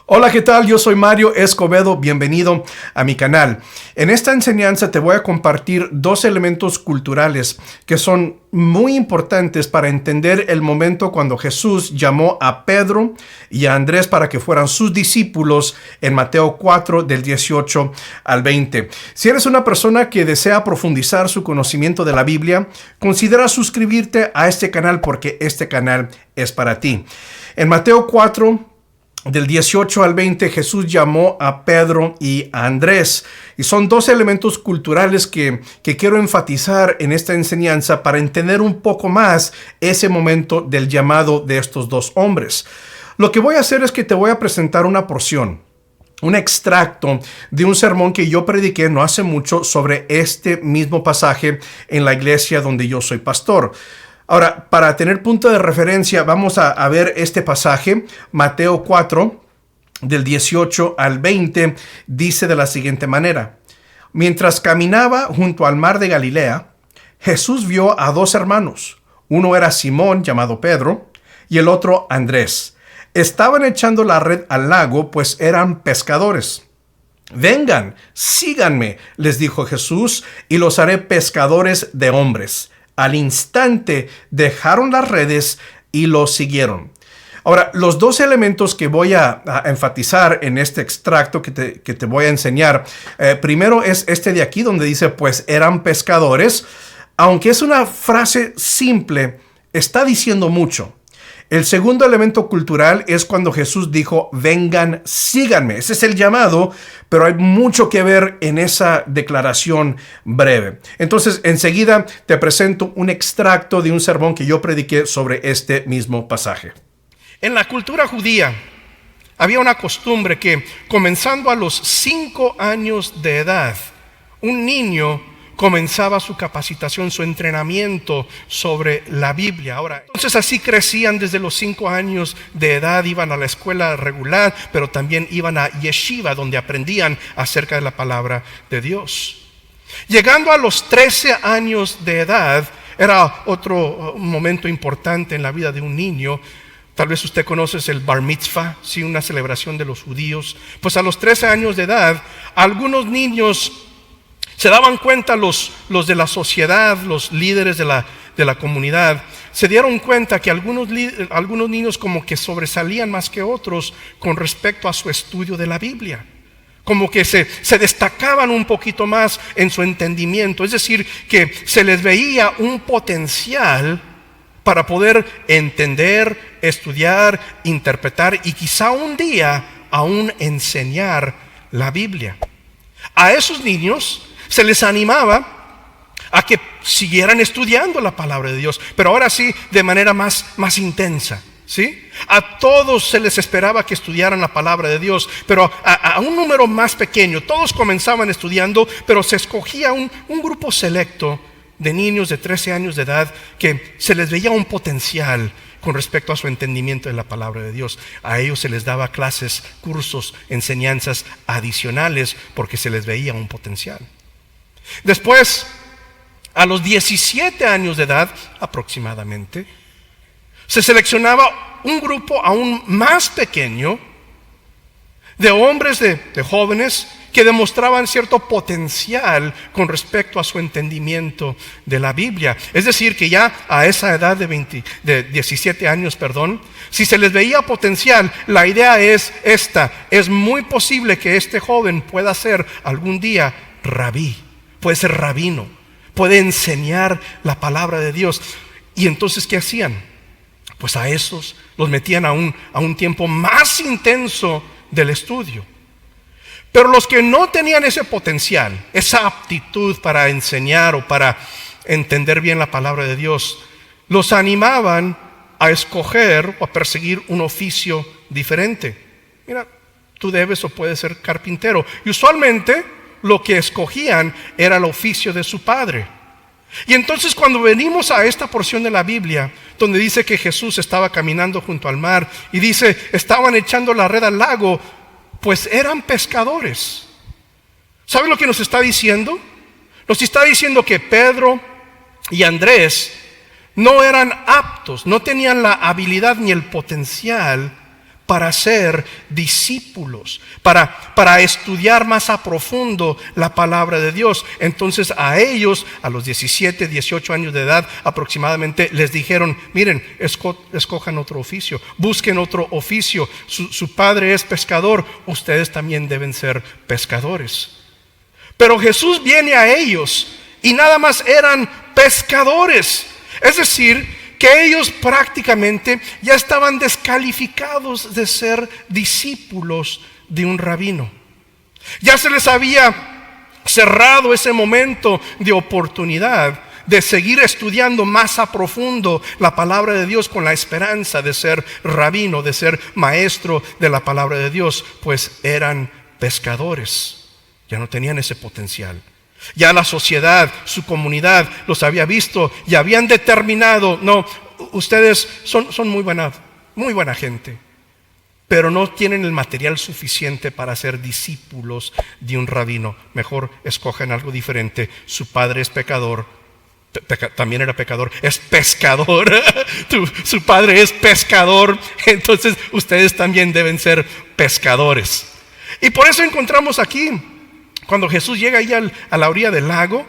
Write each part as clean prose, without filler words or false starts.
Hola, ¿qué tal? Yo soy Mario Escobedo, bienvenido a mi canal. En esta enseñanza te voy a compartir dos elementos culturales que son muy importantes para entender el momento cuando Jesús llamó a Pedro y a Andrés para que fueran sus discípulos en Mateo 4 del 18 al 20. Si eres una persona que desea profundizar su conocimiento de la Biblia, considera suscribirte a este canal porque este canal es para ti. En Mateo 4 del 18 al 20, Jesús llamó a Pedro y a Andrés. Y son dos elementos culturales que quiero enfatizar en esta enseñanza para entender un poco más ese momento del llamado de estos dos hombres. Lo que voy a hacer es que te voy a presentar una porción, un extracto de un sermón que yo prediqué no hace mucho sobre este mismo pasaje en la iglesia donde yo soy pastor. Ahora, para tener punto de referencia, vamos a ver este pasaje. Mateo 4, del 18 al 20, dice de la siguiente manera. Mientras caminaba junto al mar de Galilea, Jesús vio a dos hermanos. Uno era Simón, llamado Pedro, y el otro Andrés. Estaban echando la red al lago, pues eran pescadores. Vengan, síganme, les dijo Jesús, y los haré pescadores de hombres. Al instante dejaron las redes y los siguieron. Ahora, los dos elementos que voy a enfatizar en este extracto que te voy a enseñar, primero es este de aquí donde dice, pues eran pescadores. Aunque es una frase simple, está diciendo mucho. El segundo elemento cultural es cuando Jesús dijo, vengan, síganme. Ese es el llamado, pero hay mucho que ver en esa declaración breve. Entonces, enseguida te presento un extracto de un sermón que yo prediqué sobre este mismo pasaje. En la cultura judía había una costumbre que, comenzando a los 5 años de edad, un niño comenzaba su capacitación, su entrenamiento sobre la Biblia. Ahora, entonces así crecían desde los 5 años de edad, iban a la escuela regular, pero también iban a yeshiva, donde aprendían acerca de la palabra de Dios. Llegando a los 13 años de edad, era otro momento importante en la vida de un niño. Tal vez usted conoce el bar mitzvah, ¿sí? Una celebración de los judíos. Pues a los 13 años de edad, algunos niños se daban cuenta, los de la sociedad, los líderes de la comunidad, se dieron cuenta que algunos niños como que sobresalían más que otros con respecto a su estudio de la Biblia. Como que se destacaban un poquito más en su entendimiento. Es decir, que se les veía un potencial para poder entender, estudiar, interpretar y quizá un día aún enseñar la Biblia. A esos niños se les animaba a que siguieran estudiando la palabra de Dios, pero ahora sí de manera más intensa, ¿sí? A todos se les esperaba que estudiaran la palabra de Dios, pero a un número más pequeño. Todos comenzaban estudiando, pero se escogía un grupo selecto de niños de 13 años de edad que se les veía un potencial con respecto a su entendimiento de la palabra de Dios. A ellos se les daba clases, cursos, enseñanzas adicionales porque se les veía un potencial. Después, a los 17 años de edad aproximadamente, se seleccionaba un grupo aún más pequeño de hombres, de jóvenes que demostraban cierto potencial con respecto a su entendimiento de la Biblia. Es decir, que ya a esa edad de 17 años, si se les veía potencial, la idea es esta: es muy posible que este joven pueda ser algún día rabí, puede ser rabino, puede enseñar la palabra de Dios. Y entonces, ¿qué hacían? Pues a esos los metían a un tiempo más intenso del estudio. Pero los que no tenían ese potencial, esa aptitud para enseñar o para entender bien la palabra de Dios, los animaban a escoger o a perseguir un oficio diferente. Mira, tú debes o puedes ser carpintero. Y usualmente lo que escogían era el oficio de su padre. Y entonces, cuando venimos a esta porción de la Biblia donde dice que Jesús estaba caminando junto al mar y dice, estaban echando la red al lago, pues eran pescadores. ¿Sabe lo que nos está diciendo? Nos está diciendo que Pedro y Andrés no eran aptos, no tenían la habilidad ni el potencial para ser discípulos, para estudiar más a profundo la palabra de Dios. Entonces a ellos, a los 17, 18 años de edad aproximadamente, les dijeron: miren, escojan otro oficio, busquen otro oficio. Su padre es pescador, ustedes también deben ser pescadores. Pero Jesús viene a ellos y nada más eran pescadores. Es decir, que ellos prácticamente ya estaban descalificados de ser discípulos de un rabino. Ya se les había cerrado ese momento de oportunidad de seguir estudiando más a profundo la palabra de Dios con la esperanza de ser rabino, de ser maestro de la palabra de Dios, pues eran pescadores. Ya no tenían ese potencial. Ya la sociedad, su comunidad los había visto y habían determinado: no, ustedes son muy buena gente, pero no tienen el material suficiente para ser discípulos de un rabino. Mejor escojan algo diferente. Su padre es pecador, también era pecador, es pescador. Su padre es pescador, entonces ustedes también deben ser pescadores. Y por eso encontramos aquí, cuando Jesús llega ahí a la orilla del lago,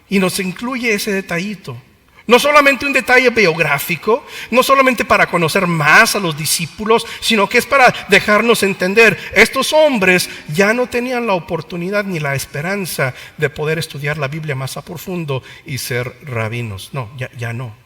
y nos incluye ese detallito. No solamente un detalle biográfico, no solamente para conocer más a los discípulos, sino que es para dejarnos entender: estos hombres ya no tenían la oportunidad ni la esperanza de poder estudiar la Biblia más a profundo y ser rabinos. No, ya no.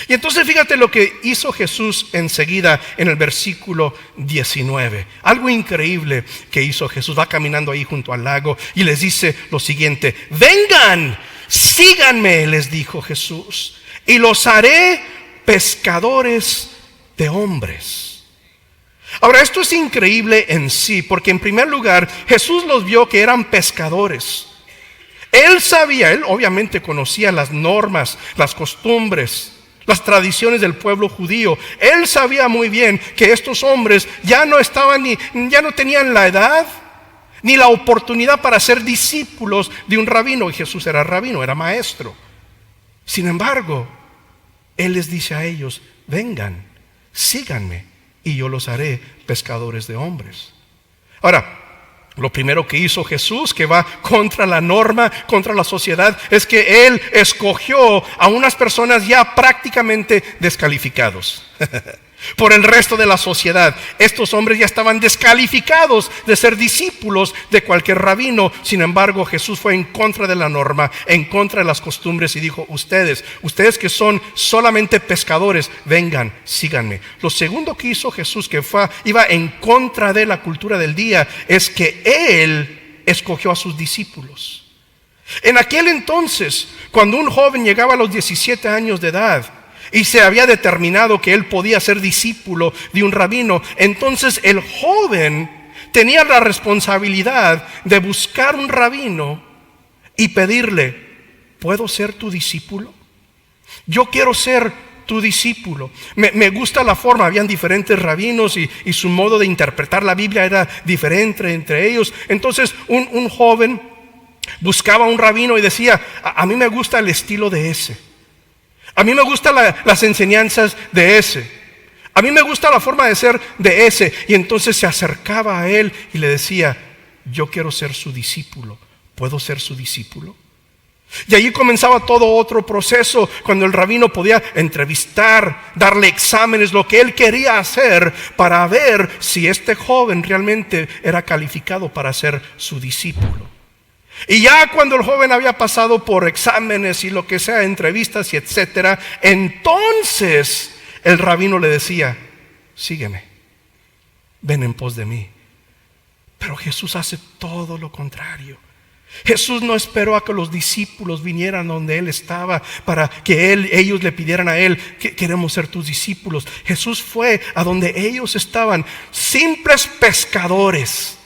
Y entonces fíjate lo que hizo Jesús enseguida en el versículo 19. Algo increíble que hizo Jesús. Va caminando ahí junto al lago y les dice lo siguiente: vengan, síganme, les dijo Jesús, y los haré pescadores de hombres. Ahora, esto es increíble en sí, porque en primer lugar Jesús los vio que eran pescadores. Él sabía, él obviamente conocía las normas, las costumbres, las tradiciones del pueblo judío. Él sabía muy bien que estos hombres ya no tenían la edad ni la oportunidad para ser discípulos de un rabino. Y Jesús era rabino, era maestro. Sin embargo, Él les dice a ellos: vengan, síganme, y yo los haré pescadores de hombres. Ahora, lo primero que hizo Jesús, que va contra la norma, contra la sociedad, es que Él escogió a unas personas ya prácticamente descalificados por el resto de la sociedad. Estos hombres ya estaban descalificados de ser discípulos de cualquier rabino. Sin embargo, Jesús fue en contra de la norma, en contra de las costumbres, y dijo: ustedes que son solamente pescadores, vengan, síganme. Lo segundo que hizo Jesús, que iba en contra de la cultura del día, es que Él escogió a sus discípulos. En aquel entonces, cuando un joven llegaba a los 17 años de edad y se había determinado que él podía ser discípulo de un rabino, entonces el joven tenía la responsabilidad de buscar un rabino y pedirle: ¿puedo ser tu discípulo? Yo quiero ser tu discípulo. Me gusta la forma. Habían diferentes rabinos y su modo de interpretar la Biblia era diferente entre ellos. Entonces un joven buscaba un rabino y decía: a mí me gusta el estilo de ese. A mí me gustan las enseñanzas de ese. A mí me gusta la forma de ser de ese. Y entonces se acercaba a él y le decía: yo quiero ser su discípulo. ¿Puedo ser su discípulo? Y allí comenzaba todo otro proceso, cuando el rabino podía entrevistar, darle exámenes, lo que él quería hacer para ver si este joven realmente era calificado para ser su discípulo. Y ya cuando el joven había pasado por exámenes y lo que sea, entrevistas y etcétera, entonces el rabino le decía: sígueme, ven en pos de mí. Pero Jesús hace todo lo contrario. Jesús no esperó a que los discípulos vinieran donde Él estaba para que ellos le pidieran a Él: que queremos ser tus discípulos. Jesús fue a donde ellos estaban, simples pescadores,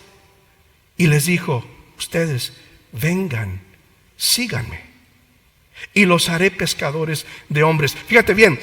y les dijo: ustedes vengan, síganme, y los haré pescadores de hombres. Fíjate bien,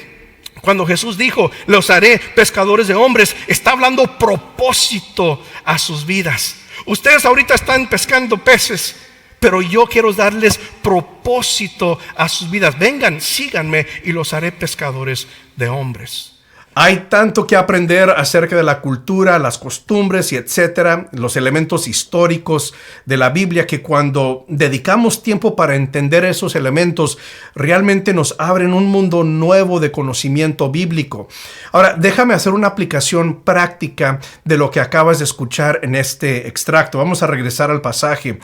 cuando Jesús dijo: los haré pescadores de hombres, está hablando propósito a sus vidas. Ustedes ahorita están pescando peces, pero yo quiero darles propósito a sus vidas. Vengan, síganme, y los haré pescadores de hombres. Hay tanto que aprender acerca de la cultura, las costumbres y etcétera, los elementos históricos de la Biblia, que cuando dedicamos tiempo para entender esos elementos, realmente nos abren un mundo nuevo de conocimiento bíblico. Ahora, déjame hacer una aplicación práctica de lo que acabas de escuchar en este extracto. Vamos a regresar al pasaje.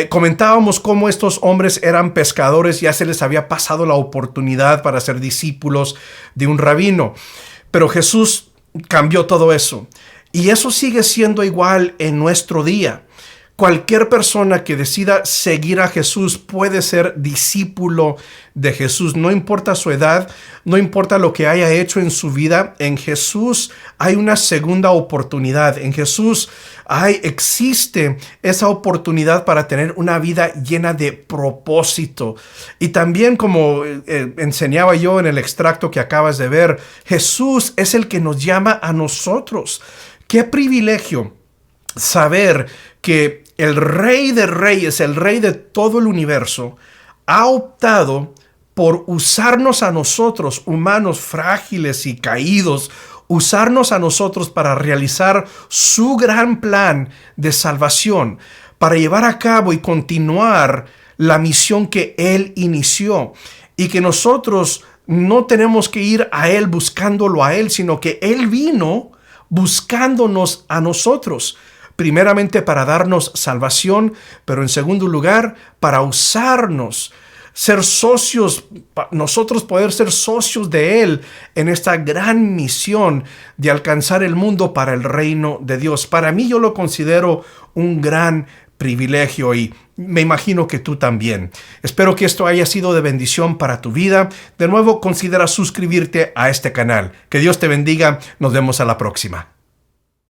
Comentábamos cómo estos hombres eran pescadores, ya se les había pasado la oportunidad para ser discípulos de un rabino. Pero Jesús cambió todo eso. Y eso sigue siendo igual en nuestro día. Cualquier persona que decida seguir a Jesús puede ser discípulo de Jesús. No importa su edad, no importa lo que haya hecho en su vida. En Jesús hay una segunda oportunidad. En Jesús existe esa oportunidad para tener una vida llena de propósito. Y también, como enseñaba yo en el extracto que acabas de ver, Jesús es el que nos llama a nosotros. ¡Qué privilegio saber que el Rey de Reyes, el Rey de todo el universo, ha optado por usarnos a nosotros, humanos frágiles y caídos, usarnos a nosotros para realizar su gran plan de salvación, para llevar a cabo y continuar la misión que Él inició, y que nosotros no tenemos que ir a Él buscándolo a Él, sino que Él vino buscándonos a nosotros. Primeramente para darnos salvación, pero en segundo lugar para usarnos, ser socios, nosotros poder ser socios de Él en esta gran misión de alcanzar el mundo para el reino de Dios. Para mí, yo lo considero un gran privilegio y me imagino que tú también. Espero que esto haya sido de bendición para tu vida. De nuevo, considera suscribirte a este canal. Que Dios te bendiga. Nos vemos a la próxima.